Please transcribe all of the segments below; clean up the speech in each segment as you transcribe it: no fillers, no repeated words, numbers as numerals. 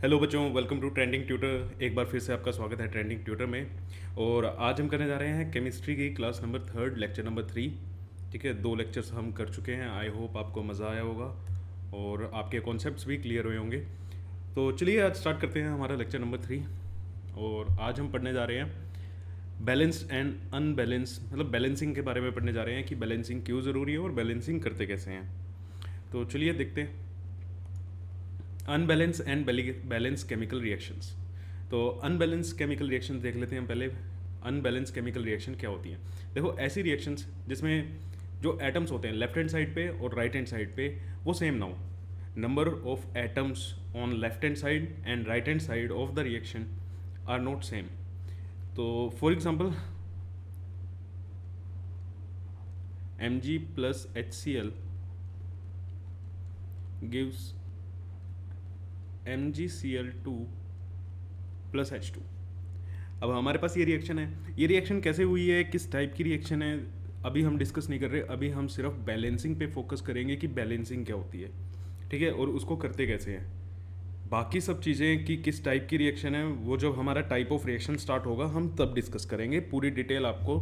Hello बच्चों, welcome to trending tutor. एक बार फिर से आपका स्वागत है ट्रेंडिंग ट्यूटर में। और आज हम करने जा रहे हैं केमिस्ट्री की क्लास नंबर 3, लेक्चर नंबर 3। ठीक है, 2 लेक्चर्स हम कर चुके हैं। आई होप आपको मज़ा आया होगा और आपके कॉन्सेप्ट्स भी क्लियर हुए होंगे। तो चलिए आज स्टार्ट करते हैं हमारा लेक्चर नंबर 3। और आज हम पढ़ने जा रहे हैं बैलेंस्ड एंड अनबैलेंस, मतलब बैलेंसिंग के बारे में पढ़ने जा रहे हैं कि बैलेंसिंग क्यों ज़रूरी है और बैलेंसिंग करते कैसे हैं। तो चलिए देखते हैं unbalance and balance chemical reactions. तो अनबैलेंस केमिकल रिएक्शन देख लेते हैं पहले। अनबैलेंस केमिकल रिएक्शन क्या होती हैं? देखो, ऐसी रिएक्शंस जिसमें जो एटम्स होते हैं लेफ्ट हैंड साइड पे और राइट हैंड साइड पे वो सेम ना हो। Number of atoms on left hand side and right hand side of the reaction are not same. तो for example Mg plus HCl gives MgCl2 plus H2। अब हमारे पास ये रिएक्शन है। ये रिएक्शन कैसे हुई है, किस टाइप की रिएक्शन है, अभी हम डिस्कस नहीं कर रहे। अभी हम सिर्फ बैलेंसिंग पे फोकस करेंगे कि बैलेंसिंग क्या होती है, ठीक है, और उसको करते कैसे हैं। बाकी सब चीज़ें कि किस टाइप की रिएक्शन है वो जब हमारा टाइप ऑफ रिएक्शन स्टार्ट होगा हम तब डिस्कस करेंगे। पूरी डिटेल आपको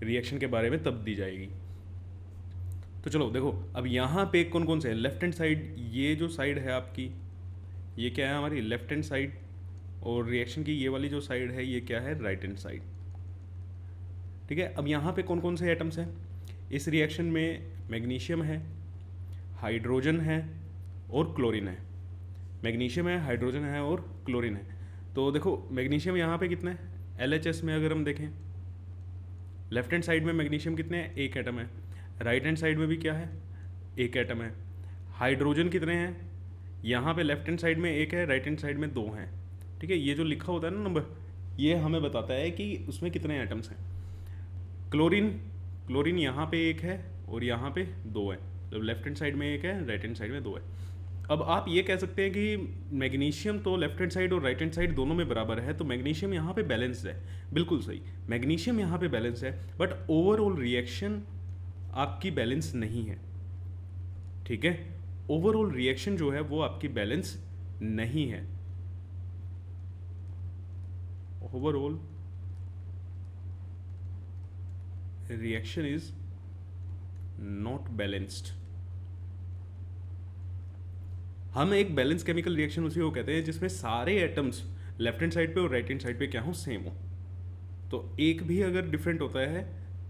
रिएक्शन के बारे में तब दी जाएगी। तो चलो देखो, अब यहाँ पे कौन कौन से हैं। लेफ्ट हैंड साइड, ये जो साइड है आपकी, ये क्या है हमारी लेफ्ट हैंड साइड। और रिएक्शन की ये वाली जो साइड है ये क्या है, राइट हैंड साइड। ठीक है, अब यहाँ पे कौन कौन से एटम्स हैं इस रिएक्शन में? मैग्नीशियम है, हाइड्रोजन है और क्लोरीन है। मैग्नीशियम है, हाइड्रोजन है और क्लोरीन है। तो देखो मैग्नीशियम यहाँ पे कितने हैं, LHS में अगर हम देखें लेफ्ट हैंड साइड में मैग्नीशियम कितने हैं, एक एटम है। राइट हैंड साइड में भी क्या है, एक एटम है। हाइड्रोजन कितने हैं, यहाँ पे लेफ्ट हैंड साइड में एक है, राइट हैंड साइड में दो हैं। ठीक है, ये जो लिखा होता है ना नंबर, ये हमें बताता है कि उसमें कितने एटम्स हैं। क्लोरीन, क्लोरीन यहाँ पे एक है और यहाँ पे दो है। तो लेफ्ट हैंड साइड में एक है, राइट हैंड साइड में दो है। अब आप ये कह सकते हैं कि मैग्नीशियम तो लेफ्ट हैंड साइड और राइट हैंड साइड दोनों में बराबर है, तो मैग्नीशियम यहाँ पे बैलेंस्ड है। बिल्कुल सही, मैग्नीशियम यहाँ पे बैलेंस है, बट ओवरऑल रिएक्शन आपकी बैलेंस नहीं है। ठीक है, ओवरऑल रिएक्शन जो है वो आपकी बैलेंस नहीं है। Overall reaction is not balanced. हम एक बैलेंस केमिकल रिएक्शन उसी को कहते हैं जिसमें सारे एटम्स लेफ्ट हैंड साइड पे और राइट हैंड साइड पे क्या हो, सेम हो। तो एक भी अगर डिफरेंट होता है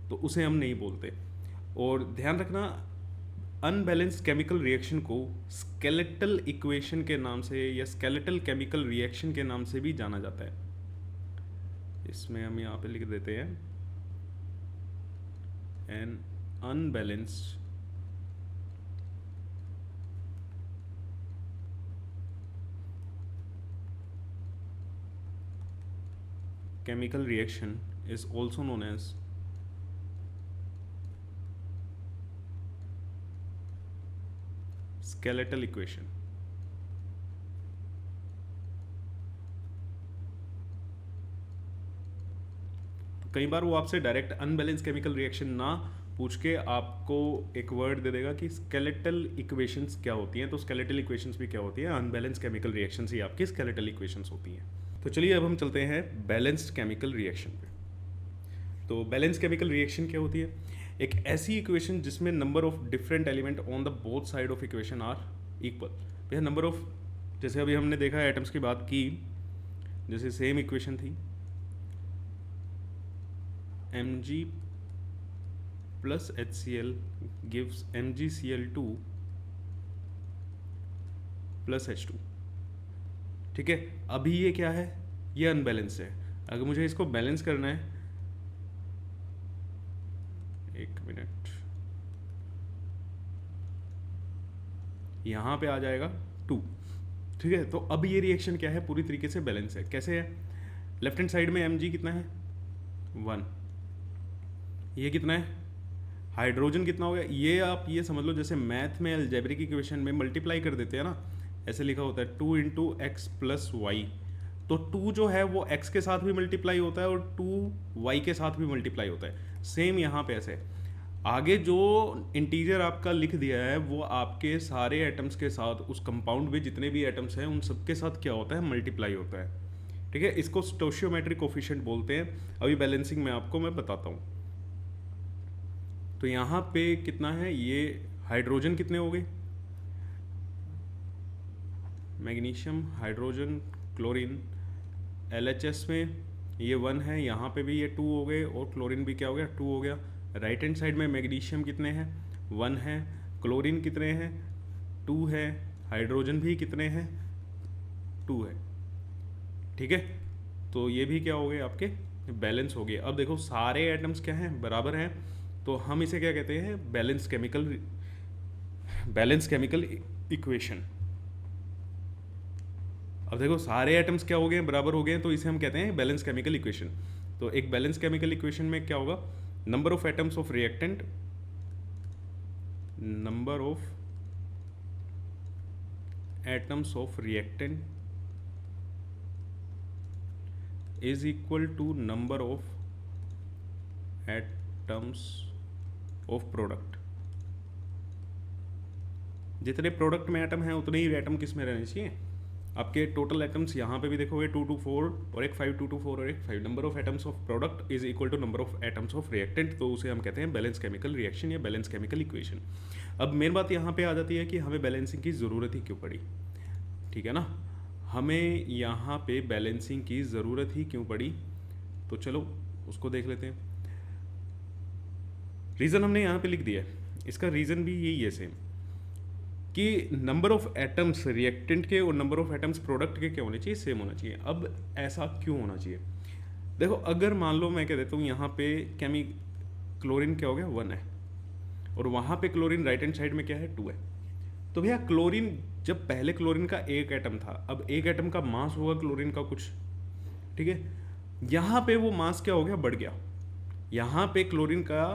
तो उसे हम नहीं बोलते। और ध्यान रखना, अनबैलेंस केमिकल रिएक्शन को स्केलेटल इक्वेशन के नाम से या स्केलेटल केमिकल रिएक्शन के नाम से भी जाना जाता है। इसमें हम यहाँ पे लिख देते हैं N unbalanced chemical reaction is also known as skeletal equation। तो कई बार वो आपसे डायरेक्ट अनबैलेंस केमिकल रिएक्शन ना पूछ के आपको एक वर्ड दे देगा कि स्केलेटल इक्वेशंस क्या होती हैं। तो स्केलेटल इक्वेशंस भी क्या होती है, अनबैलेंस केमिकल रिएक्शंस ही आपकी स्केलेटल इक्वेशंस होती हैं। तो चलिए अब हम चलते हैं बैलेंस्ड केमिकल रिएक्शन पे। तो बैलेंस केमिकल रिएक्शन क्या होती है? एक ऐसी इक्वेशन जिसमें number of different element on the both side of equation are equal. भैया नंबर ऑफ, जैसे अभी हमने देखा एटम्स की बात की, जैसे सेम इक्वेशन थी Mg plus HCl gives MgCl2 plus H2। ठीक है, अभी ये क्या है, ये अनबैलेंस है। अगर मुझे इसको बैलेंस करना है, एक मिनट, यहाँ पे आ जाएगा 2। ठीक है, तो अब ये रिएक्शन क्या है, पूरी तरीके से बैलेंस है। कैसे है? लेफ्ट हैंड साइड में Mg कितना है, 1। ये कितना है, हाइड्रोजन कितना हो गया, ये आप ये समझ लो जैसे मैथ में अलजेब्रिक इक्वेशन में मल्टीप्लाई कर देते हैं ना, ऐसे लिखा होता है 2 इंटू एक्स प्लस वाई। तो 2 जो है वो x के साथ भी मल्टीप्लाई होता है और 2 y के साथ भी मल्टीप्लाई होता है। सेम यहाँ पे ऐसे आगे जो इंटीजर आपका लिख दिया है वो आपके सारे एटम्स के साथ, उस कंपाउंड में जितने भी एटम्स हैं उन सबके साथ क्या होता है, मल्टीप्लाई होता है। ठीक है, इसको स्टोशियोमेट्रिक कोफिशिएंट बोलते हैं। अभी बैलेंसिंग में आपको मैं बताता हूँ। तो यहाँ पे कितना है, ये हाइड्रोजन कितने हो गए, मैग्नीशियम, हाइड्रोजन, क्लोरीन, LHS में ये 1 है, यहाँ पे भी ये 2 हो गए, और क्लोरीन भी क्या हो गया, 2 हो गया। राइट हैंड साइड में मैग्नीशियम कितने हैं, 1 है, क्लोरीन कितने हैं, 2 है, हाइड्रोजन भी कितने हैं, 2 है। ठीक है, तो ये भी क्या हो गए आपके, बैलेंस हो गए। अब देखो सारे एटम्स क्या हैं, बराबर हैं, तो हम इसे क्या कहते हैं, बैलेंस केमिकल इक्वेशन। अब देखो सारे एटम्स क्या हो गए, बराबर हो गए, तो इसे हम कहते हैं बैलेंस केमिकल इक्वेशन। तो एक बैलेंस केमिकल इक्वेशन में क्या होगा, number of atoms of reactant, number of atoms of reactant is equal to number of atoms of product. जितने प्रोडक्ट में एटम हैं उतने ही एटम किस में रहने चाहिए, आपके टोटल एटम्स। यहाँ पे भी देखोगे 2 2 4 और एक 5, 2 2 4 और एक 5। Number of atoms of product is equal to number of atoms of reactant, तो उसे हम कहते हैं बैलेंस केमिकल रिएक्शन या बैलेंस केमिकल इक्वेशन। अब मेन बात यहाँ पे आ जाती है कि हमें बैलेंसिंग की ज़रूरत ही क्यों पड़ी। ठीक है ना, हमें यहाँ पे बैलेंसिंग की ज़रूरत ही क्यों पड़ी, तो चलो उसको देख लेते हैं। रीज़न हमने यहाँ पे लिख दिया है, इसका रीज़न भी यही है सेम, कि नंबर ऑफ एटम्स रिएक्टेंट के और नंबर ऑफ एटम्स प्रोडक्ट के क्या होने चाहिए, सेम होना चाहिए। अब ऐसा क्यों होना चाहिए, देखो अगर मान लो मैं कह देता हूँ यहाँ पे क्लोरीन क्या हो गया, 1 है, और वहाँ पे क्लोरीन राइट हैंड साइड में क्या है, 2 है, तो भैया क्लोरीन, जब पहले क्लोरीन का एक एटम था, अब एक एटम का मास होगा क्लोरीन का कुछ, ठीक है, यहाँ पे वो मास क्या हो गया, बढ़ गया। यहाँ पे क्लोरीन का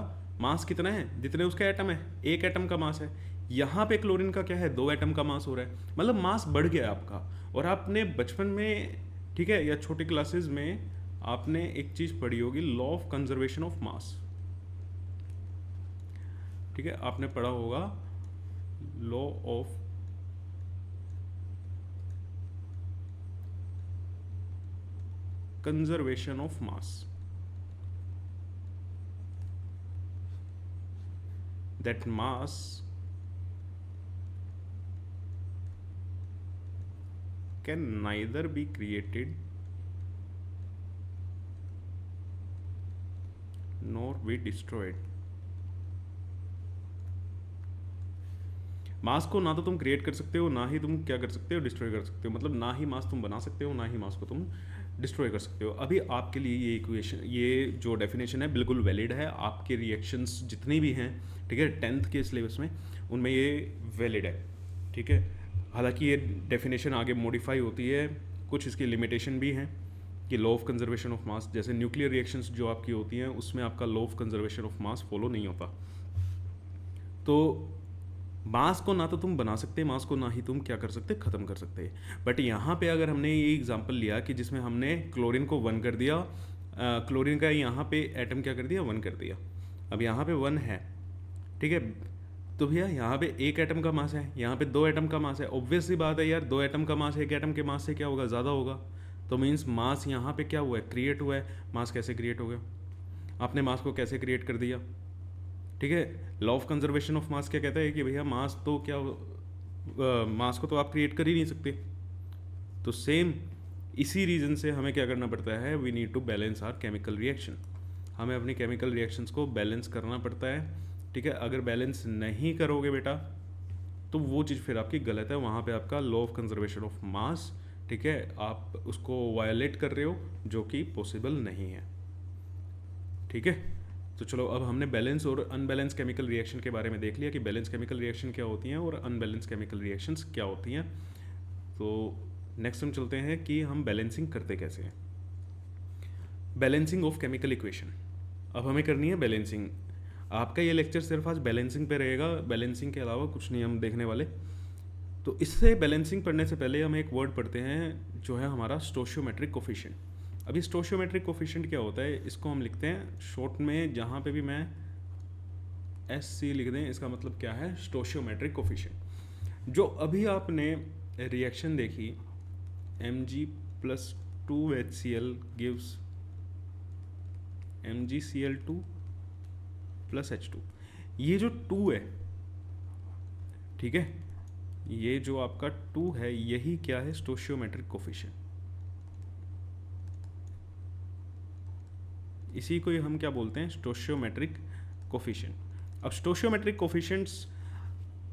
मास कितना है, जितने उसके एटम है, एक एटम का मास है। यहाँ पे क्लोरीन का क्या है, 2 एटम का मास हो रहा है, मतलब मास बढ़ गया आपका। और आपने बचपन में, ठीक है, या छोटी क्लासेस में आपने एक चीज़ पढ़ी होगी, law of conservation of mass. ठीक है, आपने पढ़ा होगा law of conservation of mass, that mass can neither be created nor be destroyed। मास को ना तो तुम क्रिएट कर सकते हो, ना ही तुम क्या कर सकते हो, डिस्ट्रॉय कर सकते हो। मतलब ना ही मास तुम बना सकते हो, ना ही मास को तुम डिस्ट्रॉय कर सकते हो। अभी आपके लिए ये इक्वेशन, ये जो डेफिनेशन है बिल्कुल वैलिड है। आपके रिएक्शंस जितनी भी हैं, ठीक है, 10th के सिलेबस में, उनमें ये वैलिड है। ठीक है, हालांकि ये डेफिनेशन आगे मॉडिफाई होती है, कुछ इसकी लिमिटेशन भी हैं कि law of conservation of mass, जैसे न्यूक्लियर रिएक्शंस जो आपकी होती हैं उसमें आपका law of conservation of mass follow नहीं होता। तो मास को ना तो तुम बना सकते, मास को ना ही तुम क्या कर सकते, ख़त्म कर सकते। बट यहाँ पे अगर हमने ये एग्जांपल लिया कि जिसमें हमने क्लोरीन को 1 कर दिया, क्लोरीन का यहाँ पे एटम क्या कर दिया, 1 कर दिया। अब यहाँ पे 1 है, ठीक है, तो भैया यहाँ पे एक एटम का मास है, यहाँ पे 2 एटम का मास है। ऑब्वियस सी बात है यार, 2 एटम का मास एक एटम के मास से क्या होगा, ज़्यादा होगा। तो मीन्स मास यहाँ पे क्या हुआ है, क्रिएट हुआ है। मास कैसे क्रिएट हो गया, आपने मास को कैसे क्रिएट कर दिया। ठीक है, law of conservation of mass क्या कहता है कि भैया मास तो क्या, मास को तो आप क्रिएट कर ही नहीं सकते। तो सेम इसी रीज़न से हमें क्या करना पड़ता है, we need to balance our chemical reaction. हमें अपनी केमिकल रिएक्शंस को बैलेंस करना पड़ता है। ठीक है, अगर बैलेंस नहीं करोगे बेटा तो वो चीज़ फिर आपकी गलत है, वहाँ पे आपका law of conservation of mass, ठीक है, आप उसको वायलेट कर रहे हो, जो कि पॉसिबल नहीं है। ठीक है, तो चलो अब हमने बैलेंस और अनबैलेंस केमिकल रिएक्शन के बारे में देख लिया कि बैलेंस केमिकल रिएक्शन क्या होती हैं और अनबैलेंस केमिकल रिएक्शंस क्या होती हैं। तो नेक्स्ट हम चलते हैं कि हम बैलेंसिंग करते कैसे हैं। बैलेंसिंग ऑफ केमिकल इक्वेशन, अब हमें करनी है बैलेंसिंग। आपका ये लेक्चर सिर्फ आज बैलेंसिंग पे रहेगा, बैलेंसिंग के अलावा कुछ नहीं हम देखने वाले। तो इससे बैलेंसिंग पढ़ने से पहले हम एक वर्ड पढ़ते हैं जो है हमारा स्टोशियोमेट्रिक कोफिशिएंट। अभी स्टोशियोमेट्रिक कोफिशिएंट क्या होता है, इसको हम लिखते हैं शॉर्ट में, जहाँ पे भी मैं एस सी लिख दें, इसका मतलब क्या है, स्टोशियोमेट्रिक कोफिशिएंट। जो अभी आपने रिएक्शन देखी Mg plus 2HCl gives MgCl2 plus H2, ये जो 2 है, ठीक है, ये जो आपका 2 है, यही क्या है, स्टोशियोमेट्रिक कोफिशिएंट। इसी को ही हम क्या बोलते हैं, स्टोशियोमेट्रिक कोफिशिएंट। अब स्टोशियोमेट्रिक कोफिशिएंट्स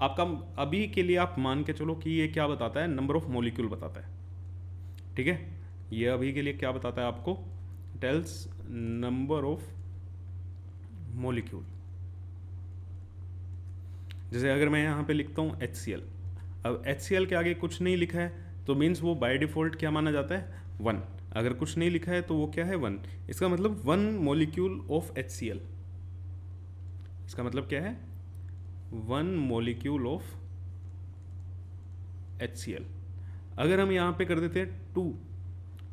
आपका अभी के लिए आप मान के चलो कि ये क्या बताता है, नंबर ऑफ मॉलिक्यूल बताता है, ठीक है। ये अभी के लिए क्या बताता है आपको, टेल्स नंबर ऑफ मॉलिक्यूल। जैसे अगर मैं यहाँ पे लिखता हूँ HCl, अब HCl के आगे कुछ नहीं लिखा है तो मीन्स वो बाय डिफ़ॉल्ट क्या माना जाता है, 1। अगर कुछ नहीं लिखा है तो वो क्या है, 1। इसका मतलब 1 मॉलिक्यूल ऑफ HCl, इसका मतलब क्या है, 1 मॉलिक्यूल ऑफ HCl। अगर हम यहाँ पे कर देते हैं 2,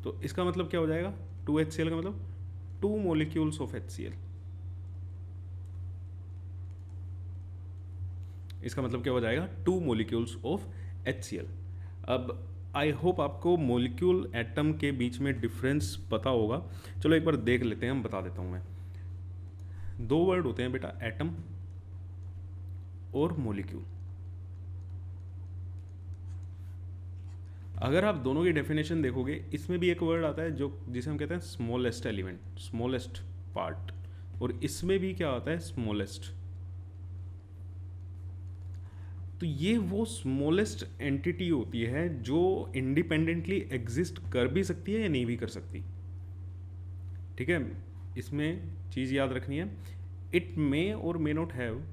तो इसका मतलब क्या हो जाएगा, 2HCl का मतलब 2 मॉलिक्यूल्स ऑफ HCl। इसका मतलब क्या हो जाएगा, 2 मॉलिक्यूल्स ऑफ HCl। अब आई होप आपको मॉलिक्यूल एटम के बीच में डिफरेंस पता होगा। चलो एक बार देख लेते हैं, हम बता देता हूँ मैं। 2 वर्ड होते हैं बेटा, एटम और मॉलिक्यूल। अगर आप दोनों की डेफिनेशन देखोगे, इसमें भी एक वर्ड आता है जो जिसे हम कहते हैं स्मॉलेस्ट एलिमेंट, स्मॉलेस्ट पार्ट, और इसमें भी क्या आता है, स्मॉलेस्ट। तो ये वो स्मॉलेस्ट एंटिटी होती है जो इंडिपेंडेंटली एग्जिस्ट कर भी सकती है या नहीं भी कर सकती, ठीक है। इसमें चीज़ याद रखनी है, इट मे और may not have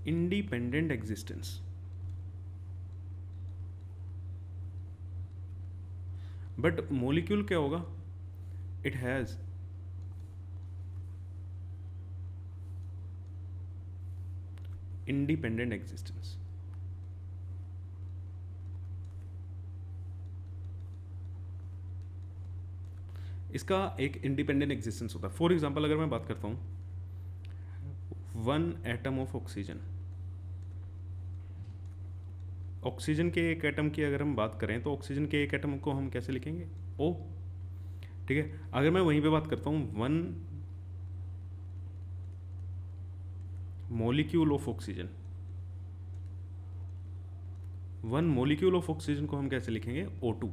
independent existence, but molecule क्या होगा, इट हैज़ इंडिपेंडेंट एग्जिस्टेंस। इसका एक इंडिपेंडेंट एग्जिस्टेंस होता है। फॉर एग्जांपल अगर मैं बात करता हूँ 1 एटम ऑफ ऑक्सीजन, ऑक्सीजन के एक एटम की अगर हम बात करें तो ऑक्सीजन के एक एटम को हम कैसे लिखेंगे, O, ठीक है। अगर मैं वहीं पे बात करता हूँ 1 molecule of oxygen, 1 molecule of oxygen को हम कैसे लिखेंगे, O2।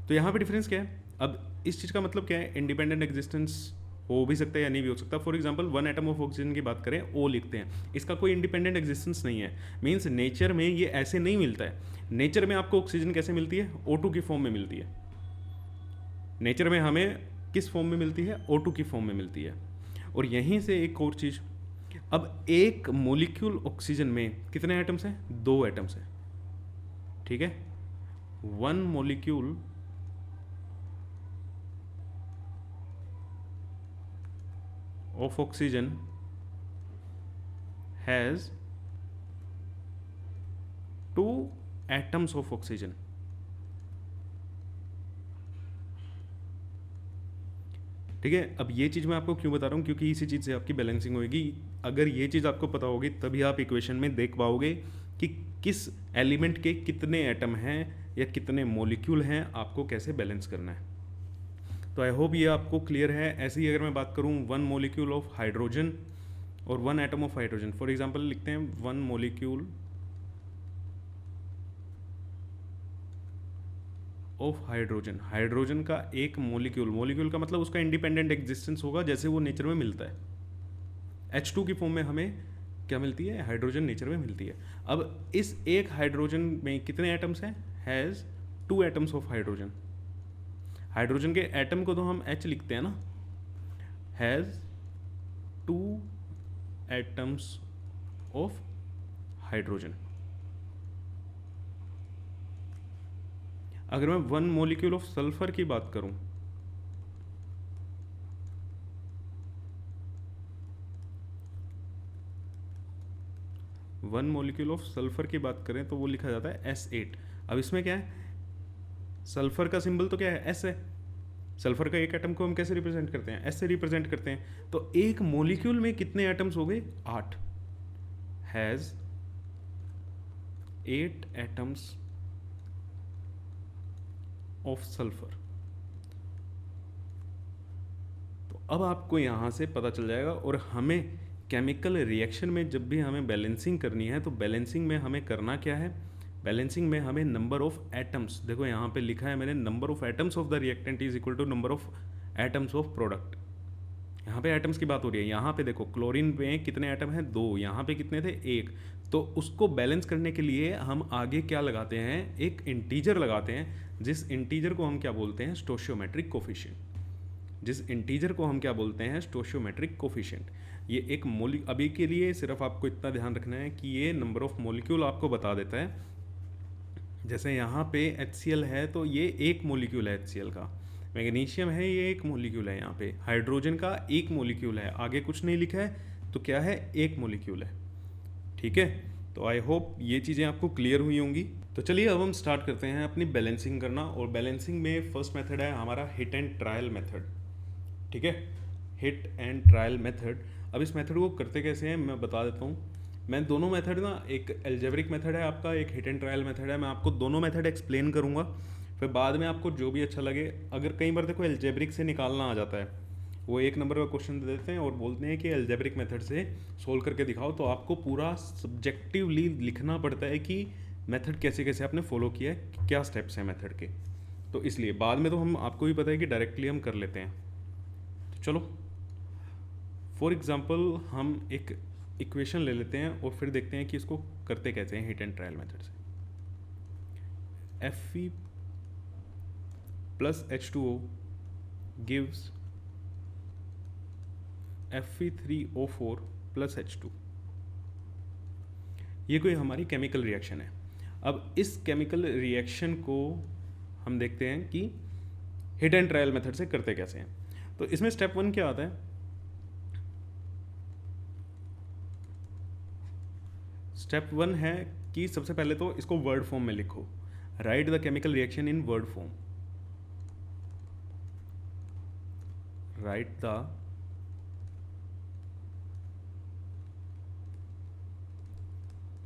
तो यहाँ पे डिफरेंस क्या है, अब इस चीज़ का मतलब क्या है, इंडिपेंडेंट एग्जिस्टेंस हो भी सकता है या नहीं भी हो सकता। For example 1 atom of oxygen की बात करें, O लिखते हैं, इसका कोई इंडिपेंडेंट एग्जिस्टेंस नहीं है। मींस नेचर में ये ऐसे नहीं मिलता है। नेचर में आपको ऑक्सीजन कैसे मिलती है, O2 की फॉर्म में मिलती है। नेचर में हमें किस फॉर्म में मिलती है, O2 की फॉर्म में मिलती है। और यहीं से एक और चीज़, अब एक मोलिक्यूल ऑक्सीजन में कितने एटम्स हैं, 2 एटम्स हैं, ठीक है। 1 molecule of oxygen has 2 atoms of oxygen, ठीक है। अब ये चीज़ मैं आपको क्यों बता रहा हूँ, क्योंकि इसी चीज़ से आपकी बैलेंसिंग होगी। अगर ये चीज़ आपको पता होगी तभी आप इक्वेशन में देख पाओगे कि किस एलिमेंट के कितने एटम हैं या कितने मॉलिक्यूल हैं, आपको कैसे बैलेंस करना है। तो आई होप ये आपको क्लियर है। ऐसे ही अगर मैं बात करूँ 1 मॉलिक्यूल ऑफ हाइड्रोजन और 1 atom of hydrogen, for example लिखते हैं 1 मॉलिक्यूल ऑफ हाइड्रोजन। हाइड्रोजन का एक मॉलिक्यूल, मॉलिक्यूल का मतलब उसका इंडिपेंडेंट एग्जिस्टेंस होगा जैसे वो नेचर में मिलता है। H2 की फॉर्म में हमें क्या मिलती है, हाइड्रोजन नेचर में मिलती है। अब इस एक हाइड्रोजन में कितने एटम्स हैं, has 2 atoms of hydrogen. Hydrogen के एटम को तो हम H लिखते हैं ना, हैज़ 2 एटम्स ऑफ हाइड्रोजन। अगर मैं 1 मॉलिक्यूल ऑफ सल्फर की बात करूं, वन मॉलिक्यूल ऑफ सल्फर की बात करें तो वो लिखा जाता है S8। अब इसमें क्या है, सल्फर का सिंबल तो क्या है, एस है। सल्फर का एक एटम को हम कैसे रिप्रेजेंट करते हैं, एस से रिप्रेजेंट करते हैं। तो एक मॉलिक्यूल में कितने एटम्स हो गए, 8, हैज 8 एटम्स ऑफ सल्फर। तो अब आपको यहाँ से पता चल जाएगा। और हमें केमिकल रिएक्शन में जब भी हमें बैलेंसिंग करनी है तो बैलेंसिंग में हमें करना क्या है, बैलेंसिंग में हमें नंबर ऑफ एटम्स, देखो यहाँ पे लिखा है मैंने, number of atoms of the reactant is equal to number of atoms of product. यहाँ पे एटम्स की बात हो रही है। यहाँ पे देखो क्लोरीन में कितने एटम हैं, 2, यहाँ पे कितने थे, 1। तो उसको बैलेंस करने के लिए हम आगे क्या लगाते हैं, एक इंटीजर लगाते हैं, जिस इंटीजर को हम क्या बोलते हैं, स्टोशियोमेट्रिक कोफिशिएंट। जिस इंटीजर को हम क्या बोलते हैं, स्टोशियोमेट्रिक कोफिशिएंट। ये एक अभी के लिए सिर्फ आपको इतना ध्यान रखना है कि ये नंबर ऑफ मॉलिक्यूल आपको बता देता है। जैसे यहाँ पे HCl है तो ये एक मॉलिक्यूल है HCl का, मैग्नीशियम है ये एक मॉलिक्यूल है, यहाँ पे हाइड्रोजन का एक मॉलिक्यूल है, आगे कुछ नहीं लिखा है तो क्या है, एक मॉलिक्यूल है। ठीक है, तो आई होप ये चीज़ें आपको क्लियर हुई होंगी। तो चलिए अब हम स्टार्ट करते हैं अपनी बैलेंसिंग करना। और बैलेंसिंग में फर्स्ट मेथड है हमारा हिट एंड ट्रायल मेथड। ठीक है, हिट एंड ट्रायल मेथड। अब इस मेथड को करते कैसे हैं मैं बता देता हूँ। मैं दोनों मेथड ना, एक एल्जेब्रिक मेथड है आपका, एक हिट एंड ट्रायल मेथड है, मैं आपको दोनों मेथड एक्सप्लेन करूँगा, फिर बाद में आपको जो भी अच्छा लगे। अगर कई बार देखो एल्जेब्रिक से निकालना आ जाता है, वो 1 नंबर का क्वेश्चन दे देते हैं और बोलते हैं कि एल्जेब्रिक मेथड से सोल्व करके दिखाओ, तो आपको पूरा सब्जेक्टिवली लिखना पड़ता है कि मेथड कैसे कैसे आपने फॉलो किया है, क्या स्टेप्स हैं मेथड के। तो इसलिए बाद में तो हम, आपको भी पता है कि डायरेक्टली हम कर लेते हैं। तो चलो फॉर एग्जांपल हम एक इक्वेशन ले लेते हैं और फिर देखते हैं कि इसको करते कैसे हैं हिट एंड ट्रायल मेथड से। Fe plus H2O gives Fe3O4 plus H2। ये कोई हमारी केमिकल रिएक्शन है। अब इस केमिकल रिएक्शन को हम देखते हैं कि हिट एंड ट्रायल मेथड से करते कैसे हैं। तो इसमें स्टेप 1 क्या आता है, स्टेप 1 है कि सबसे पहले तो इसको वर्ड फॉर्म में लिखो, right the chemical reaction in word form, right the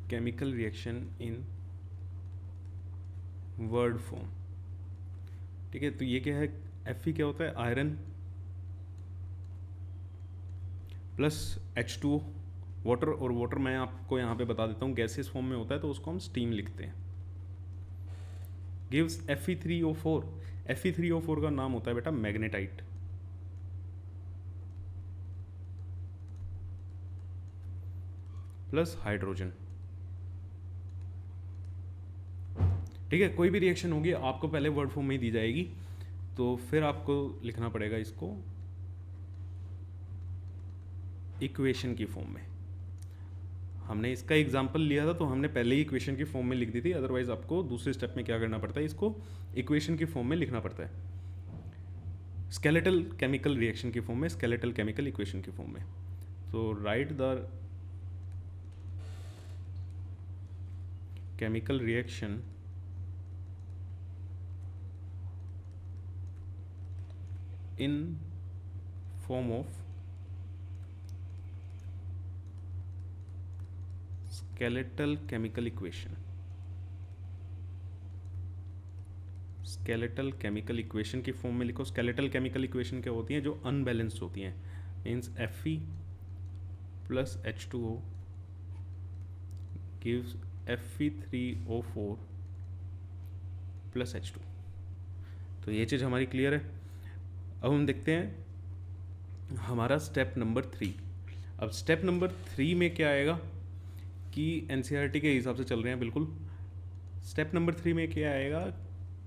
chemical reaction in word form. ठीक है, तो ये क्या है, Fe क्या होता है, आयरन प्लस H2O वाटर, और वाटर मैं आपको यहाँ पे बता देता हूँ गैसियस फॉर्म में होता है तो उसको हम स्टीम लिखते हैं। Gives Fe3O4। Fe3O4 का नाम होता है बेटा मैग्नेटाइट। Plus hydrogen. ठीक है, कोई भी रिएक्शन होगी आपको पहले वर्ड फॉर्म में ही दी जाएगी, तो फिर आपको लिखना पड़ेगा इसको इक्वेशन की फॉर्म में। हमने इसका एग्जाम्पल लिया था तो हमने पहले ही इक्वेशन की फॉर्म में लिख दी थी, अदरवाइज आपको दूसरे स्टेप में क्या करना पड़ता है, इसको इक्वेशन की फॉर्म में लिखना पड़ता है, स्केलेटल केमिकल रिएक्शन की फॉर्म में, स्केलेटल केमिकल इक्वेशन की फॉर्म में। तो right the chemical reaction in form of skeletal chemical equation। Skeletal chemical equation की फॉर्म में लिखो। स्केलेटल केमिकल इक्वेशन क्या होती हैं, जो अनबैलेंस्ड होती हैं, means Fe plus H2O gives Fe3O4 plus H2। तो ये चीज़ हमारी क्लियर है। अब हम देखते हैं हमारा स्टेप नंबर 3। अब स्टेप नंबर 3 में क्या आएगा कि NCERT के हिसाब से चल रहे हैं बिल्कुल। स्टेप नंबर 3 में क्या आएगा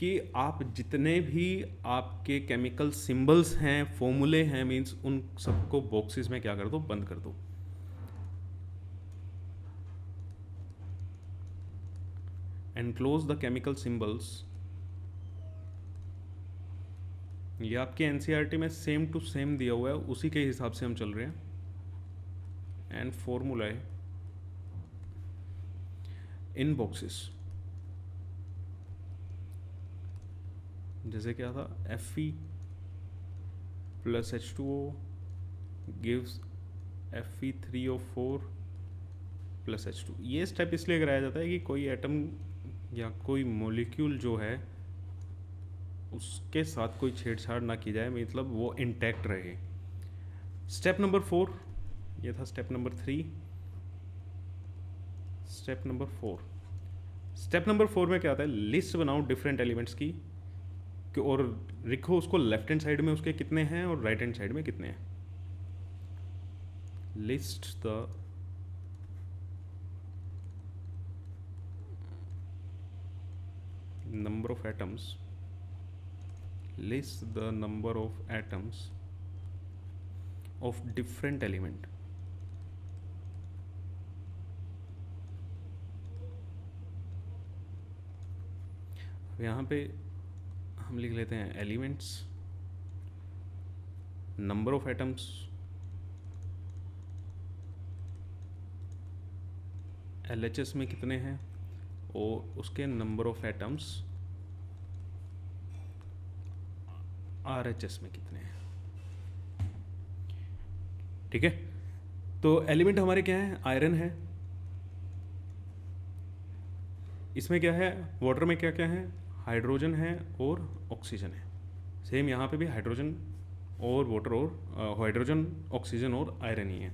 कि आप जितने भी आपके केमिकल सिंबल्स हैं, फॉर्मूले हैं, मीन्स उन सबको बॉक्सेस में क्या कर दो, बंद कर दो। Enclose the chemical symbols. ये आपके NCERT में सेम टू सेम दिया हुआ है, उसी के हिसाब से हम चल रहे हैं। And formula in boxes. जैसे क्या था, Fe plus H2O gives Fe3O4 plus H2। ये स्टेप इसलिए कराया जाता है कि कोई एटम या कोई मॉलिक्यूल जो है उसके साथ कोई छेड़छाड़ ना की जाए, मतलब वो इंटैक्ट रहे। स्टेप नंबर 4, ये था step number 3। Step number 4, step number 4 में क्या आता है, लिस्ट बनाओ डिफरेंट एलिमेंट्स की और लिखो उसको लेफ्ट हैंड साइड में उसके कितने हैं और राइट हैंड साइड में कितने हैं। List the number of atoms, list the number of atoms of different element। यहाँ पे हम लिख लेते हैं elements, number of atoms, LHS में कितने हैं और उसके नंबर ऑफ एटम्स RHS में कितने हैं। ठीक है, तो एलिमेंट हमारे क्या है, आयरन है, इसमें क्या है, वाटर में क्या क्या है, हाइड्रोजन है और ऑक्सीजन है। सेम यहाँ पे भी हाइड्रोजन और वाटर और हाइड्रोजन, ऑक्सीजन और आयरन ही है।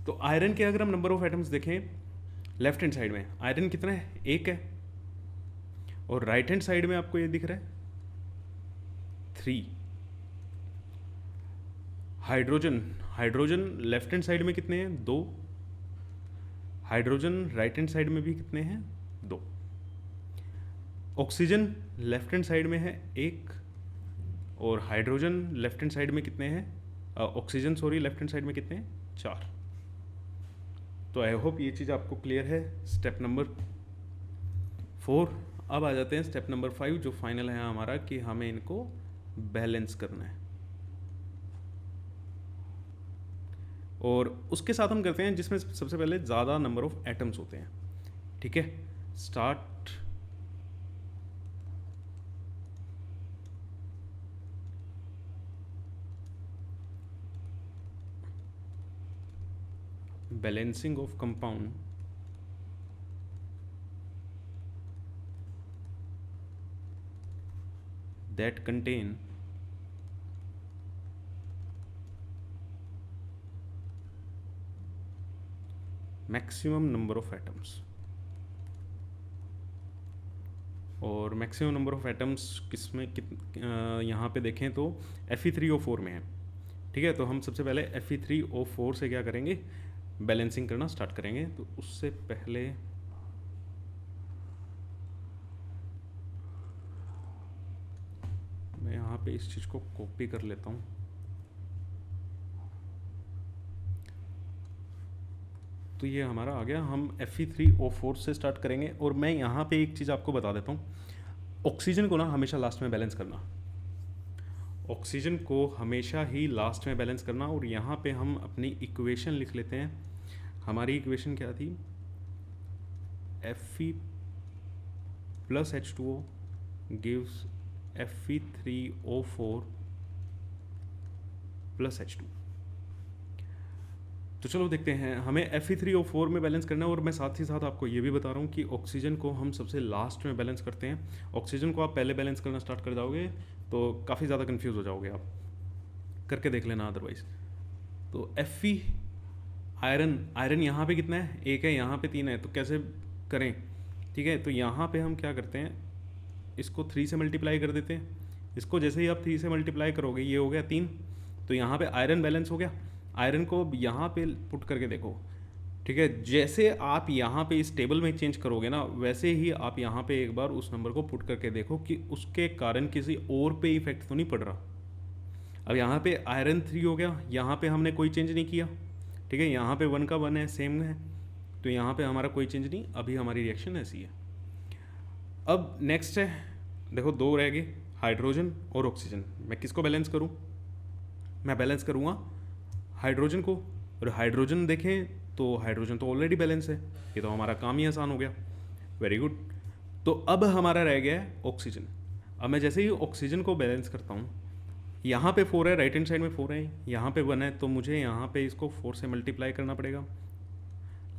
तो आयरन के अगर हम नंबर ऑफ एटम्स देखें, लेफ्ट हैंड साइड में आयरन कितना है, 1 है, और राइट हैंड साइड में आपको ये दिख रहा है 3। Hydrogen, hydrogen left hand side में कितने हैं, 2। हाइड्रोजन राइट हैंड साइड में भी कितने हैं, 2। ऑक्सीजन लेफ्ट हैंड साइड में है 1, और हाइड्रोजन लेफ्ट हैंड साइड में कितने हैं, oxygen sorry left hand side में कितने हैं, 4। तो आई होप ये चीज़ आपको क्लियर है, स्टेप नंबर 4। अब आ जाते हैं स्टेप नंबर 5 जो फाइनल है हमारा, कि हमें इनको बैलेंस करना है। और उसके साथ हम करते हैं जिसमें सबसे पहले ज़्यादा नंबर ऑफ एटम्स होते हैं। ठीक है, start. Balancing of compound that contain maximum number of atoms। और मैक्सिमम नंबर ऑफ एटम्स किसमें यहाँ पे देखें तो Fe3O4 में है। ठीक है, तो हम सबसे पहले Fe3O4 से क्या करेंगे, बैलेंसिंग करना स्टार्ट करेंगे। तो उससे पहले मैं यहाँ पे इस चीज़ को कॉपी कर लेता हूँ। तो ये हमारा आ गया, हम Fe3O4 से स्टार्ट करेंगे। और मैं यहाँ पे एक चीज़ आपको बता देता हूँ, ऑक्सीजन को ना हमेशा लास्ट में बैलेंस करना, ऑक्सीजन को हमेशा ही लास्ट में बैलेंस करना। और यहाँ पे हम अपनी इक्वेशन लिख लेते हैं। हमारी इक्वेशन क्या थी, Fe plus H2O gives Fe3O4 plus H2। तो चलो देखते हैं, हमें Fe3O4 में बैलेंस करना है। और मैं साथ ही साथ आपको ये भी बता रहा हूँ कि ऑक्सीजन को हम सबसे लास्ट में बैलेंस करते हैं। ऑक्सीजन को आप पहले बैलेंस करना स्टार्ट कर जाओगे तो काफ़ी ज़्यादा कंफ्यूज हो जाओगे, आप करके देख लेना अदरवाइज। तो Fe आयरन, आयरन यहाँ पे कितना है, 1 है, यहाँ पे 3 है, तो कैसे करें। ठीक है, तो यहाँ पे हम क्या करते हैं, इसको 3 से मल्टीप्लाई कर देते हैं। इसको जैसे ही आप 3 से मल्टीप्लाई करोगे, ये हो गया 3, तो यहाँ पे आयरन बैलेंस हो गया। आयरन को यहाँ पे पुट करके देखो। ठीक है, जैसे आप यहाँ पे इस टेबल में चेंज करोगे ना, वैसे ही आप यहाँ पे एक बार उस नंबर को पुट करके देखो कि उसके कारण किसी और पे इफेक्ट तो नहीं पड़ रहा। अब यहाँ पे आयरन 3 हो गया, यहाँ पे हमने कोई चेंज नहीं किया। ठीक है, यहाँ पे 1 का 1 है, सेम है, तो यहाँ पे हमारा कोई चेंज नहीं, अभी हमारी रिएक्शन ऐसी है। अब नेक्स्ट है, देखो 2 रह गए, हाइड्रोजन और ऑक्सीजन। मैं किसको बैलेंस करूँ, मैं बैलेंस करूँगा हाइड्रोजन को। और हाइड्रोजन देखें तो हाइड्रोजन तो ऑलरेडी बैलेंस है, ये तो हमारा काम ही आसान हो गया। Very good. तो अब हमारा रह गया है ऑक्सीजन। अब मैं जैसे ही ऑक्सीजन को बैलेंस करता हूँ, यहाँ पे 4 है, राइट हैंड साइड में 4 है, यहाँ पे 1 है, तो मुझे यहाँ पे इसको 4 से मल्टीप्लाई करना पड़ेगा।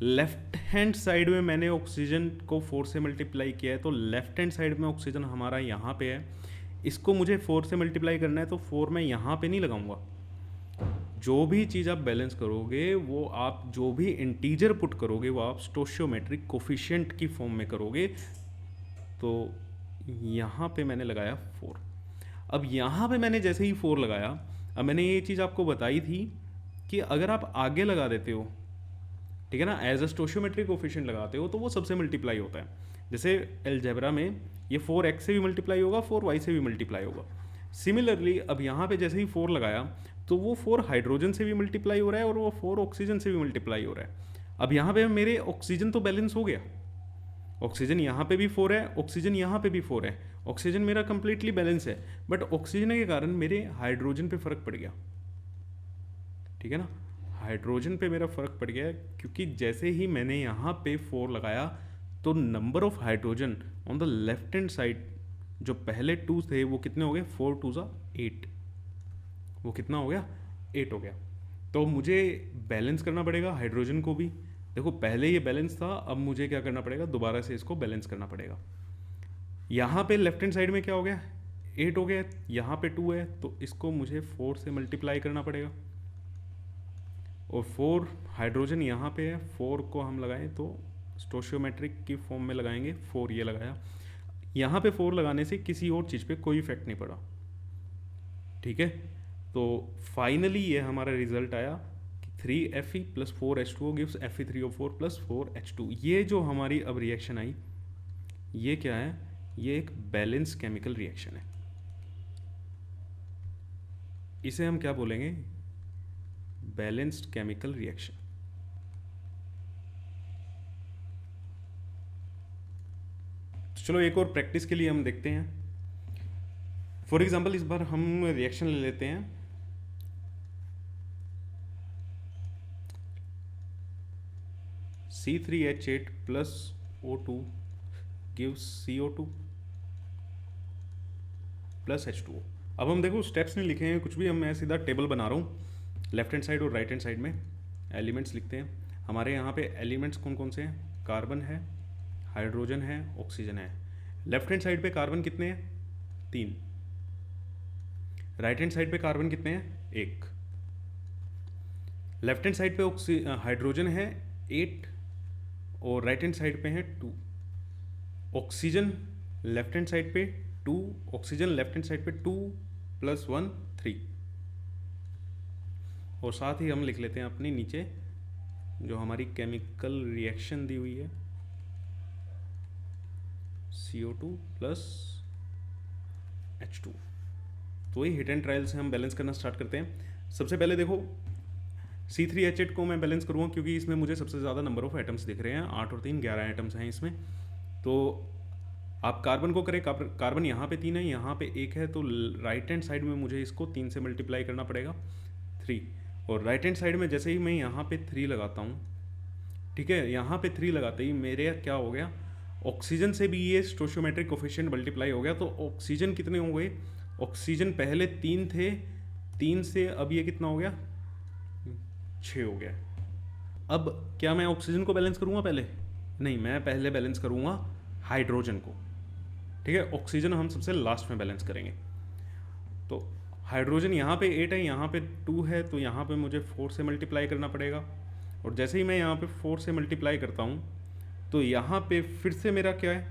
लेफ्ट हैंड साइड में मैंने ऑक्सीजन को 4 से मल्टीप्लाई किया है, तो लेफ्ट हैंड साइड में ऑक्सीजन हमारा यहाँ पे है, इसको मुझे 4 से मल्टीप्लाई करना है, तो 4 मैं यहाँ पे नहीं लगाऊंगा। जो भी चीज़ आप बैलेंस करोगे वो आप जो भी इंटीजर पुट करोगे वो आप स्टोशियोमेट्रिक कोफिशिएंट की फॉर्म में करोगे। तो यहाँ पे मैंने लगाया 4। अब यहाँ पे मैंने जैसे ही 4 लगाया, अब मैंने ये चीज़ आपको बताई थी कि अगर आप आगे लगा देते हो, ठीक है ना, एज अ स्टोशियोमेट्रिक कोफिशिएंट लगाते हो तो वो सबसे मल्टीप्लाई होता है। जैसे अलजेब्रा में ये 4x से भी मल्टीप्लाई होगा, 4y से भी मल्टीप्लाई होगा। सिमिलरली अब यहाँ पे जैसे ही 4 लगाया तो वो 4 हाइड्रोजन से भी मल्टीप्लाई हो रहा है और वो 4 ऑक्सीजन से भी मल्टीप्लाई हो रहा है। अब यहाँ पे मेरे ऑक्सीजन तो बैलेंस हो गया, ऑक्सीजन यहाँ पे भी 4 है, ऑक्सीजन यहाँ पे भी 4 है, ऑक्सीजन मेरा कंप्लीटली बैलेंस है। बट ऑक्सीजन के कारण मेरे हाइड्रोजन पे फ़र्क पड़ गया, ठीक है ना, हाइड्रोजन पे मेरा फ़र्क पड़ गया क्योंकि जैसे ही मैंने यहाँ पे 4 लगाया तो number of hydrogen on the left hand side जो पहले 2 थे वो कितने हो गए, 4 2 ज़ा 8, वो कितना हो गया, 8 हो गया। तो मुझे बैलेंस करना पड़ेगा हाइड्रोजन को भी। देखो पहले ये बैलेंस था, अब मुझे क्या करना पड़ेगा, दोबारा से इसको बैलेंस करना पड़ेगा। यहाँ पे लेफ्ट हैंड साइड में क्या हो गया, 8 हो गया, यहाँ पे 2 है, तो इसको मुझे 4 से मल्टीप्लाई करना पड़ेगा। और 4 हाइड्रोजन यहाँ पे है, 4 को हम लगाएं तो स्टोशियोमेट्रिक की फॉर्म में लगाएंगे, 4 ये लगाया। यहाँ पे 4 लगाने से किसी और चीज़ पे कोई इफेक्ट नहीं पड़ा, ठीक है। तो फाइनली ये हमारा रिजल्ट आया कि 3Fe + 4H2O gives Fe3O4 + 4H2। ये जो हमारी अब रिएक्शन आई, ये क्या है, ये एक बैलेंस केमिकल रिएक्शन है। इसे हम क्या बोलेंगे, बैलेंस्ड केमिकल रिएक्शन। तो चलो एक और प्रैक्टिस के लिए हम देखते हैं। फॉर एग्जांपल इस बार हम रिएक्शन ले लेते हैं C3H8 + O2 gives CO2 + H2O। अब हम देखो स्टेप्स नहीं लिखे हैं कुछ भी, हम मैं सीधा टेबल बना रहा हूँ। लेफ्ट हैंड साइड और राइट हैंड साइड में एलिमेंट्स लिखते हैं। हमारे यहाँ पे एलिमेंट्स कौन कौन से हैं, कार्बन है, हाइड्रोजन है, ऑक्सीजन है। लेफ्ट हैंड साइड पे कार्बन कितने हैं, 3। राइट हैंड साइड पे कार्बन कितने हैं, 1। लेफ्ट हैंड साइड पे हाइड्रोजन है 8 और राइट हैंड साइड पे है 2। ऑक्सीजन लेफ्ट हैंड साइड पे 2, ऑक्सीजन लेफ्ट हैंड साइड पे 2 + 1 3। और साथ ही हम लिख लेते हैं अपनी नीचे जो हमारी केमिकल रिएक्शन दी हुई है, CO2 + H2। तो ये हिट एंड ट्रायल से हम बैलेंस करना स्टार्ट करते हैं। सबसे पहले देखो C3H8 को मैं बैलेंस करूँगा क्योंकि इसमें मुझे सबसे ज़्यादा नंबर ऑफ एटम्स दिख रहे हैं, 8 और 3 11 एटम्स हैं इसमें। तो आप कार्बन को करें, कार्बन यहाँ पे 3 है, यहाँ पे 1 है, तो राइट हैंड साइड में मुझे इसको 3 से मल्टीप्लाई करना पड़ेगा, 3। और राइट हैंड साइड में जैसे ही मैं यहाँ पे 3 लगाता हूँ, ठीक है, यहाँ पे 3 लगाते ही मेरे क्या हो गया, ऑक्सीजन से भी ये स्टोशियोमेट्रिक कोफिशिएंट मल्टीप्लाई हो गया। तो ऑक्सीजन कितने हो गए, ऑक्सीजन पहले 3 थे, 3 से अब ये कितना हो गया, 6 हो गया। अब क्या मैं ऑक्सीजन को बैलेंस करूँगा पहले, नहीं, मैं पहले बैलेंस करूँगा हाइड्रोजन को, ठीक है। ऑक्सीजन हम सबसे लास्ट में बैलेंस करेंगे। तो हाइड्रोजन यहाँ पे 8 है, यहाँ पे 2 है, तो यहाँ पे मुझे 4 से मल्टीप्लाई करना पड़ेगा। और जैसे ही मैं यहाँ पे 4 से मल्टीप्लाई करता हूँ तो यहाँ पे फिर से मेरा क्या है,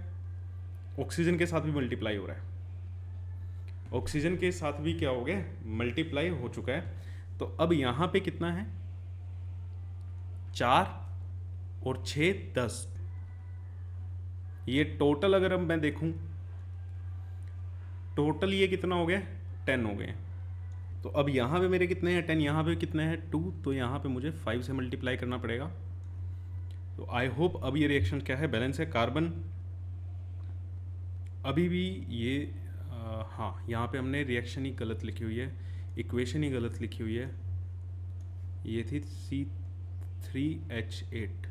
ऑक्सीजन के साथ भी मल्टीप्लाई हो रहा है, ऑक्सीजन के साथ भी क्या हो गया, मल्टीप्लाई हो चुका है। तो अब यहाँ पे कितना है, 4 और 6 10। ये टोटल अगर अब मैं देखूं, टोटल ये कितना हो गया, 10 हो गए। तो अब यहाँ पे मेरे कितने हैं, 10, यहाँ पे कितने हैं, 2, तो यहाँ पे मुझे 5 से मल्टीप्लाई करना पड़ेगा। तो आई होप अब ये रिएक्शन क्या है, बैलेंस है। कार्बन अभी भी ये हाँ, यहाँ पे हमने रिएक्शन ही गलत लिखी हुई है, इक्वेशन ही गलत लिखी हुई है। ये थी C3H8,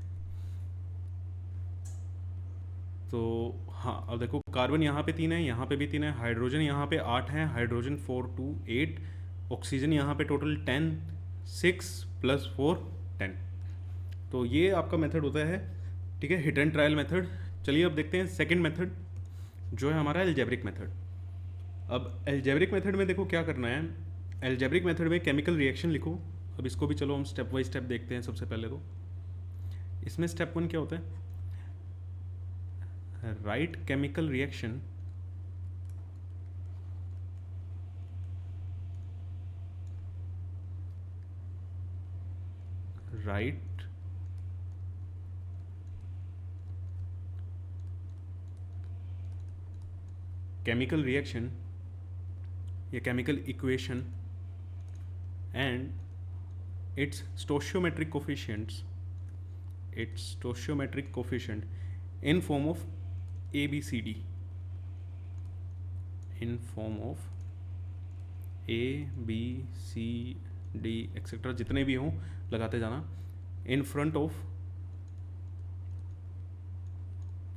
तो हाँ, अब देखो कार्बन यहाँ पे 3 है, यहाँ पे भी 3 है, हाइड्रोजन यहाँ पे 8 है, हाइड्रोजन 4 2 8, ऑक्सीजन यहाँ पे टोटल 10, 6 + 4 10। तो ये आपका मेथड होता है, ठीक है, हिट एंड ट्रायल मेथड। चलिए अब देखते हैं सेकंड मेथड जो है हमारा एल्जेब्रिक मेथड। अब एल्जेब्रिक मेथड में देखो क्या करना है। एल्जेब्रिक मेथड में केमिकल रिएक्शन लिखो। अब इसको भी चलो हम स्टेप बाय स्टेप देखते हैं। सबसे पहले तो इसमें स्टेप 1 क्या होता है, right chemical reaction right chemical reaction या chemical equation and its stoichiometric coefficient in form of ABCD, in form of A B C D etcetera जितने भी हों लगाते जाना। इन फ्रंट ऑफ,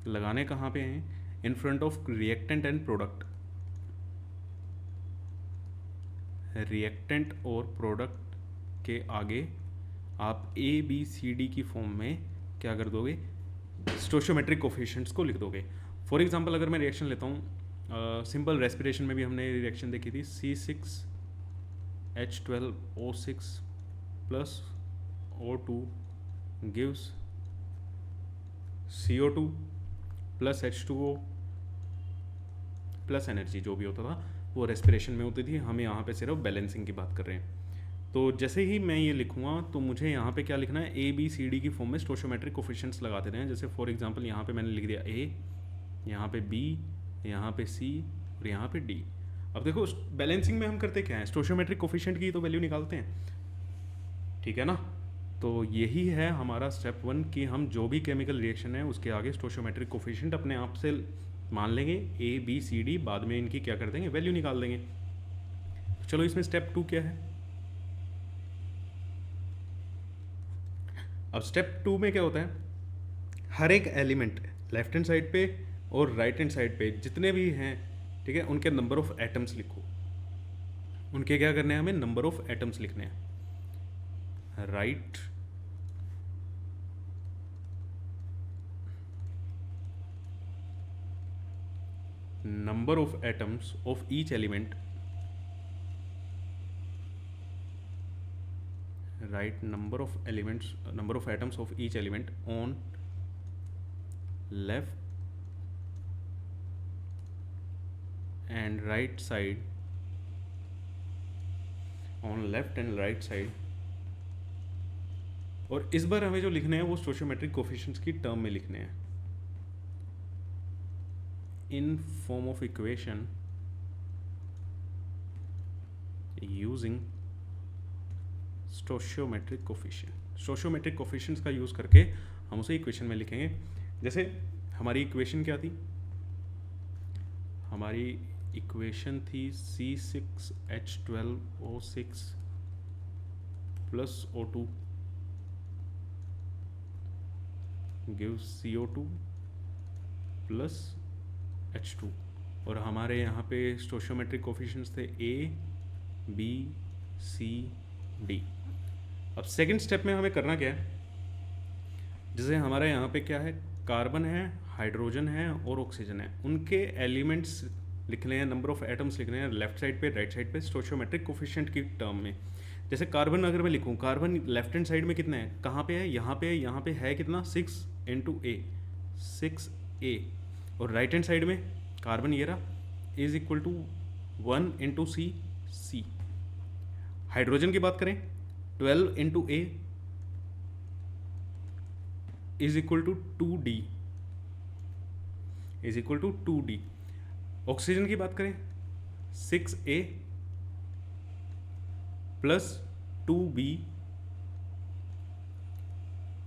लगाने कहाँ पे हैं, in front of reactant and product, reactant और प्रोडक्ट के आगे आप ए बी सी डी की फॉर्म में क्या कर दोगे, स्टोशियोमेट्रिक कोफिशिएंट्स को लिख दोगे। फॉर एग्जांपल अगर मैं रिएक्शन लेता हूँ, सिंपल रेस्पिरेशन में भी हमने रिएक्शन देखी थी, C6H12O6 + O2 gives CO2 + H2O + energy, जो भी होता था वो रेस्पिरेशन में होती थी। हम यहाँ पे सिर्फ बैलेंसिंग की बात कर रहे हैं। तो जैसे ही मैं ये लिखूँगा तो मुझे यहाँ पे क्या लिखना है, ए बी सी डी की फॉर्म में स्टोशियोमेट्रिक कोफिशिएंट्स लगा देने हैं। जैसे फॉर एग्जांपल यहाँ पे मैंने लिख दिया ए, यहाँ पे बी, यहाँ पे सी और यहाँ पे डी। अब देखो बैलेंसिंग में हम करते क्या है, स्टोशियोमेट्रिक कोफिशिएंट की तो वैल्यू निकालते हैं, ठीक है ना। तो यही है हमारा स्टेप 1 कि हम जो भी केमिकल रिएक्शन है उसके आगे स्टोशियोमेट्रिक कोफिशिएंट अपने आप से मान लेंगे, ए बी सी डी, बाद में इनकी क्या कर देंगे, वैल्यू निकाल देंगे। तो चलो इसमें स्टेप 2 क्या है। अब स्टेप 2 में क्या होता है, हर एक एलिमेंट लेफ्ट हैंड साइड पे और राइट हैंड साइड पे जितने भी हैं, ठीक है, उनके नंबर ऑफ एटम्स लिखो। उनके क्या करने हैं, हमें नंबर ऑफ एटम्स लिखने हैं। Right number of atoms of each element, write number of atoms of each element on left and right side, on left and right side। और इस बार हमें जो लिखने हैं वो स्टोशियोमेट्रिक कोफिशिएंट्स की टर्म में लिखने हैं, in form of equation using stoichiometric coefficient। Stoichiometric coefficients का यूज़ करके हम उसे इक्वेशन में लिखेंगे। जैसे हमारी इक्वेशन क्या थी, हमारी इक्वेशन थी C6H12O6 + O2 gives CO2 + H2, और हमारे यहाँ पे स्टोशियोमेट्रिक कोफिशिएंट्स थे A B C D। अब सेकंड स्टेप में हमें करना क्या है, जैसे हमारे यहाँ पे क्या है, कार्बन है, हाइड्रोजन है और ऑक्सीजन है, उनके एलिमेंट्स लिखने हैं, नंबर ऑफ एटम्स लिखने हैं लेफ्ट साइड पे राइट साइड पे स्टोशियोमेट्रिक कोफिशिएंट की टर्म में। जैसे कार्बन अगर मैं लिखूँ, कार्बन लेफ्ट हैंड साइड में कितना है, कहाँ पे है, यहाँ पे है कितना, 6 × A, 6A। और राइट हैंड साइड में कार्बन ये रहा, is equal to 1 × C। Hydrogen की बात करें, 12 × A is equal to 2D, is equal to 2D। Oxygen की बात करें, 6A + 2B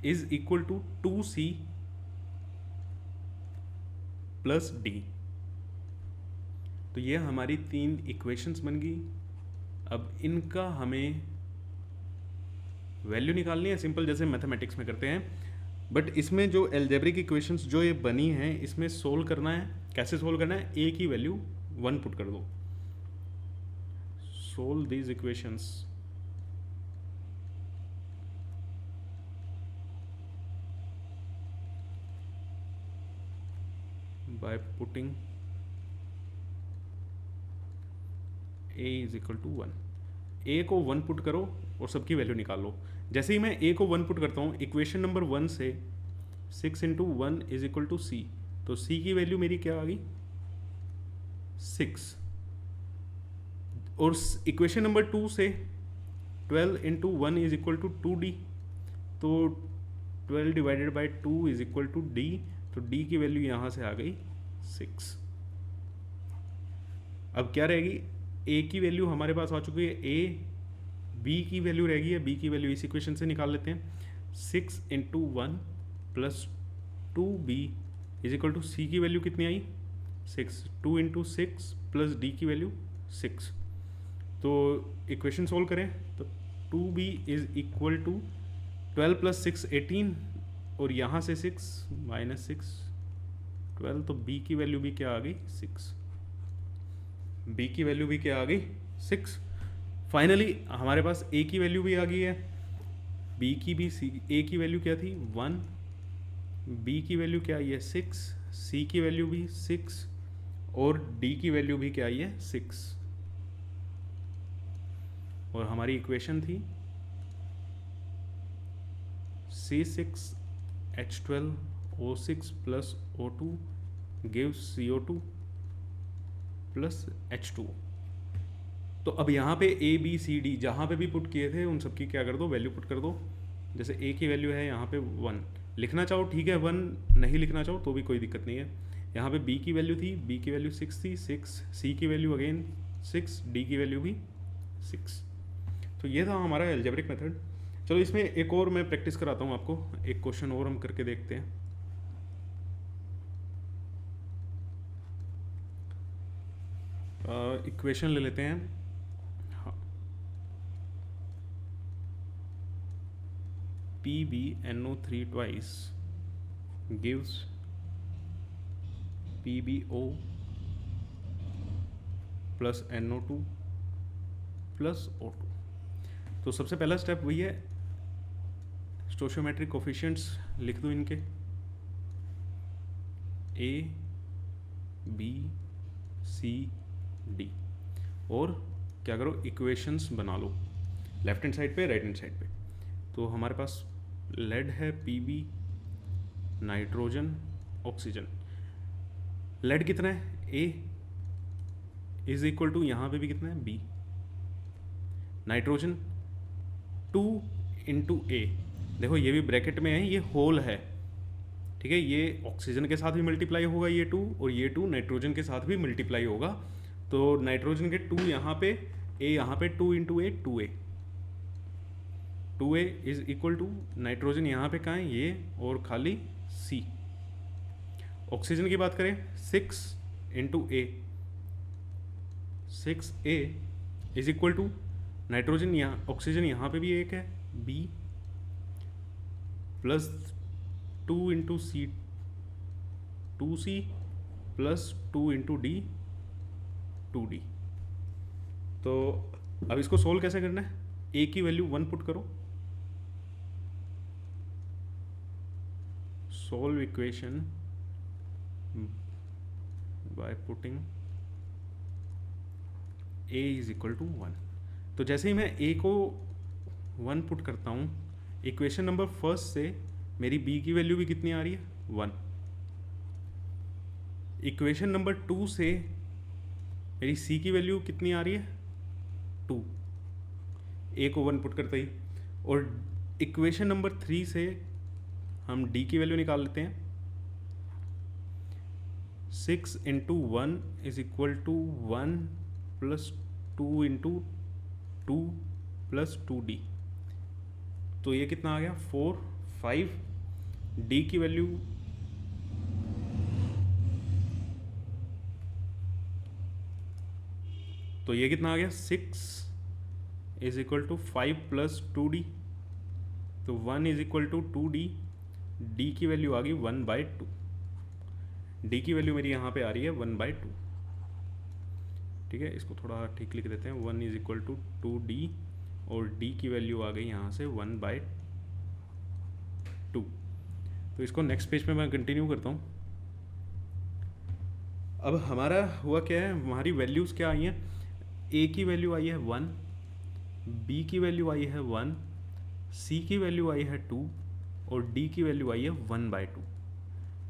is equal to 2C + D। तो ये हमारी 3 इक्वेशंस बन गई। अब इनका हमें वैल्यू निकालनी है, सिंपल जैसे मैथमेटिक्स में करते हैं। बट इसमें जो एल्जेब्रिक इक्वेशंस जो ये बनी हैं इसमें सोल्व करना है, कैसे सोल्व करना है, ए की वैल्यू 1 पुट कर दो, solve these equations by putting a is equal to 1। A को 1 पुट करो और सबकी वैल्यू निकाल लो। जैसे ही मैं ए को 1 पुट करता हूँ इक्वेशन नंबर 1 से 6 इंटू 1 इज इक्वल टू सी, तो सी की वैल्यू मेरी क्या आ गई 6। और इक्वेशन नंबर 2 से 12 into 1 is equal to 2d, तो 12 divided by 2 is equal to d, तो d की वैल्यू यहाँ से आ गई 6। अब क्या रहेगी, a की वैल्यू हमारे पास आ चुकी है, a b की वैल्यू रहेगी है, b की वैल्यू इस इक्वेशन से निकाल लेते हैं। 6 into 1 plus 2b is equal to c की वैल्यू कितनी आई 6, 2 इंटू 6 प्लस d की वैल्यू 6। तो इक्वेशन सोल्व करें तो 2b is equal to 12 plus 6 18, और यहाँ से 6 माइनस 6 12, तो b की वैल्यू भी क्या आ गई 6, b की वैल्यू भी क्या आ गई 6। फाइनली हमारे पास a की वैल्यू भी आ गई है, b की भी a की वैल्यू क्या थी 1, b की वैल्यू क्या आई है 6, c की वैल्यू भी 6 और d की वैल्यू भी क्या आई है 6। और हमारी इक्वेशन थी C6H12O6 plus O2 gives CO2 plus H2। तो अब यहाँ पे A B C D जहाँ पे भी पुट किए थे उन सबकी क्या कर दो, वैल्यू पुट कर दो। जैसे A की वैल्यू है यहाँ पे 1, लिखना चाहो ठीक है 1, नहीं लिखना चाहो तो भी कोई दिक्कत नहीं है। यहाँ पे B की वैल्यू थी, B की वैल्यू 6 थी 6, C की वैल्यू अगेन 6, D की वैल्यू भी 6। तो ये था हमारा एल्जेब्रिक मेथड। चलो इसमें एक और मैं प्रैक्टिस कराता हूँ आपको, एक क्वेश्चन और हम करके देखते हैं। इक्वेशन ले लेते हैं, हाँ, PbNO3 twice gives PbO plus NO2 plus O2। तो सबसे पहला स्टेप वही है, स्टोशियोमेट्रिक कोफिशिएंट्स लिख दो इनके, A B C D, और क्या करो इक्वेशंस बना लो लेफ्ट हैंड साइड पे राइट हैंड साइड पे। तो हमारे पास लेड है Pb, नाइट्रोजन ऑक्सीजन। लेड कितना है A इज इक्वल टू यहाँ पे भी कितना है B, नाइट्रोजन 2 इंटू A, देखो ये भी ब्रैकेट में है, ये होल है ठीक है, ये ऑक्सीजन के साथ भी मल्टीप्लाई होगा ये 2, और ये 2 नाइट्रोजन के साथ भी मल्टीप्लाई होगा। तो नाइट्रोजन के 2 यहाँ पे, A यहाँ पे 2 into A 2A, 2A is equal to nitrogen यहाँ पे कहाँ है ये, और खाली C। ऑक्सीजन की बात करें 6 into A, 6A is equal to nitrogen यहाँ, ऑक्सीजन यहाँ पे भी एक है B plus 2 into C 2C plus 2 into D 2D। तो अब इसको सोल्व कैसे करना है, A की वैल्यू 1 पुट करो, solve equation by putting A is equal to 1। तो जैसे ही मैं A को 1 पुट करता हूँ, इक्वेशन नंबर फर्स्ट से मेरी B की वैल्यू भी कितनी आ रही है 1, इक्वेशन नंबर 2 से मेरी C की वैल्यू कितनी आ रही है 2, A को 1 पुट करते ही, और इक्वेशन नंबर 3 से हम D की वैल्यू निकाल लेते हैं। 6 into 1 is equal to 1 plus 2 into 2 plus 2D, तो ये कितना आ गया 4 5, D की वैल्यू तो ये कितना आ गया 6 is equal to 5 plus 2D, तो 1 is equal to 2D D की वैल्यू आ गई 1/2। डी की वैल्यू मेरी यहाँ पे आ रही है 1/2। ठीक है, इसको थोड़ा ठीक लिख देते हैं, 1 इज इक्वल टू 2D, और डी की वैल्यू आ गई यहाँ से 1/2। तो इसको नेक्स्ट पेज पे मैं कंटिन्यू करता हूँ। अब हमारा हुआ क्या है, हमारी वैल्यूज़ क्या आई हैं, ए की वैल्यू आई है 1, बी की वैल्यू आई है 1, सी की वैल्यू आई है 2, और डी की वैल्यू आई है 1/2।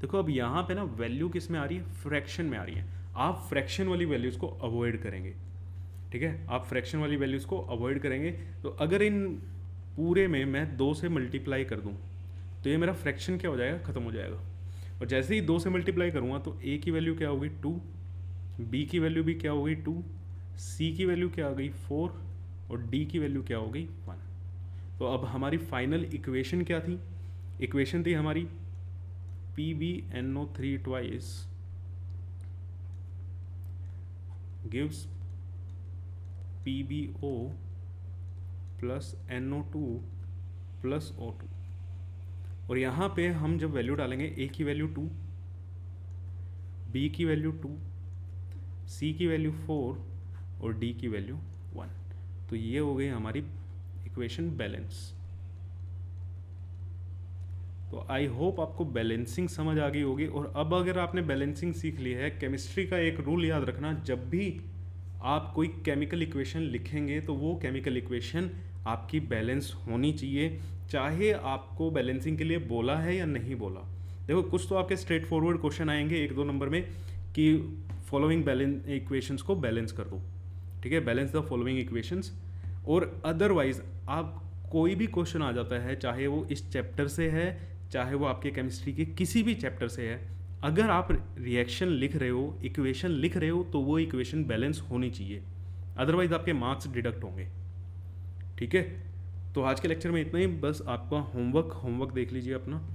देखो अब यहाँ पे ना वैल्यू किस में आ रही है, फ्रैक्शन में आ रही है। आप फ्रैक्शन वाली वैल्यूज़ को अवॉइड करेंगे। ठीक है, आप फ्रैक्शन वाली वैल्यूज़ को अवॉइड करेंगे। तो अगर इन पूरे में मैं 2 से मल्टीप्लाई कर दूँ तो ये मेरा फ्रैक्शन क्या हो जाएगा, ख़त्म हो जाएगा। और जैसे ही 2 से मल्टीप्लाई करूँगा तो ए की वैल्यू क्या होगी 2, बी की वैल्यू भी क्या होगी 2, सी की वैल्यू क्या हो गई 4, और डी की वैल्यू क्या हो गई 1। तो अब हमारी फाइनल इक्वेशन क्या थी, इक्वेशन थी हमारी PbNO3 twice gives PbO plus NO2 plus O2। और यहाँ पे हम जब वैल्यू डालेंगे, ए की वैल्यू 2, बी की वैल्यू 2, सी की वैल्यू 4, और डी की वैल्यू 1, तो ये हो गई हमारी इक्वेशन बैलेंस। तो आई होप आपको बैलेंसिंग समझ आ गई होगी। और अब अगर आपने बैलेंसिंग सीख ली है, केमिस्ट्री का एक रूल याद रखना, जब भी आप कोई केमिकल इक्वेशन लिखेंगे तो वो केमिकल इक्वेशन आपकी बैलेंस होनी चाहिए, चाहे आपको बैलेंसिंग के लिए बोला है या नहीं बोला। देखो कुछ तो आपके स्ट्रेट फॉरवर्ड क्वेश्चन आएंगे 1-2 नंबर में कि फॉलोइंग बैलेंस इक्वेशंस को बैलेंस कर दो। ठीक है, बैलेंस द फॉलोइंग इक्वेशंस। और अदरवाइज आप कोई भी क्वेश्चन आ जाता है, चाहे वो इस चैप्टर से है, चाहे वो आपके केमिस्ट्री के किसी भी चैप्टर से है, अगर आप रिएक्शन लिख रहे हो, इक्वेशन लिख रहे हो, तो वो इक्वेशन बैलेंस होनी चाहिए, अदरवाइज आपके मार्क्स डिडक्ट होंगे। ठीक है, तो आज के लेक्चर में इतना ही। बस आपका होमवर्क देख लीजिए अपना।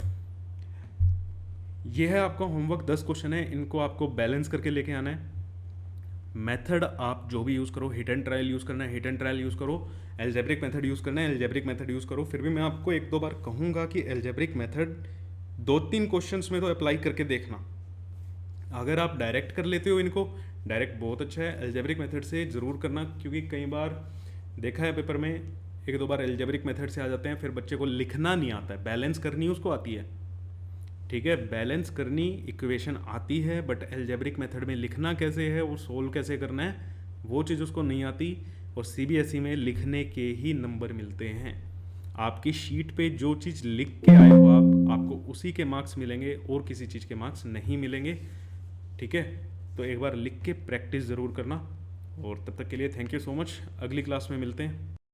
ये है आपका होमवर्क, 10 क्वेश्चन है, इनको आपको बैलेंस करके लेके आना है। मेथड आप जो भी यूज़ करो, हिट एंड ट्रायल यूज़ करना है, हिट एंड ट्रायल यूज़ करो, एल्जेब्रिक मेथड यूज़ करना है, एल्जेब्रिक मेथड यूज़ करो। फिर भी मैं आपको 1-2 बार कहूँगा कि एल्जेब्रिक मेथड 2-3 क्वेश्चंस में तो अप्लाई करके देखना। अगर आप डायरेक्ट कर लेते हो इनको, डायरेक्ट बहुत अच्छा है, एल्जेब्रिक मेथड से ज़रूर करना, क्योंकि कई बार देखा है पेपर में 1-2 बार एल्जेब्रिक मेथड से आ जाते हैं, फिर बच्चे को लिखना नहीं आता है, बैलेंस करनी उसको आती है। ठीक है, बैलेंस करनी इक्वेशन आती है, बट एल्जेब्रिक मेथड में लिखना कैसे है, वो सोल्व कैसे करना है, वो चीज़ उसको नहीं आती। और CBSE में लिखने के ही नंबर मिलते हैं। आपकी शीट पे जो चीज़ लिख के आए हो आपको उसी के मार्क्स मिलेंगे, और किसी चीज़ के मार्क्स नहीं मिलेंगे। ठीक है, तो एक बार लिख के प्रैक्टिस ज़रूर करना। और तब तक के लिए थैंक यू सो मच, अगली क्लास में मिलते हैं।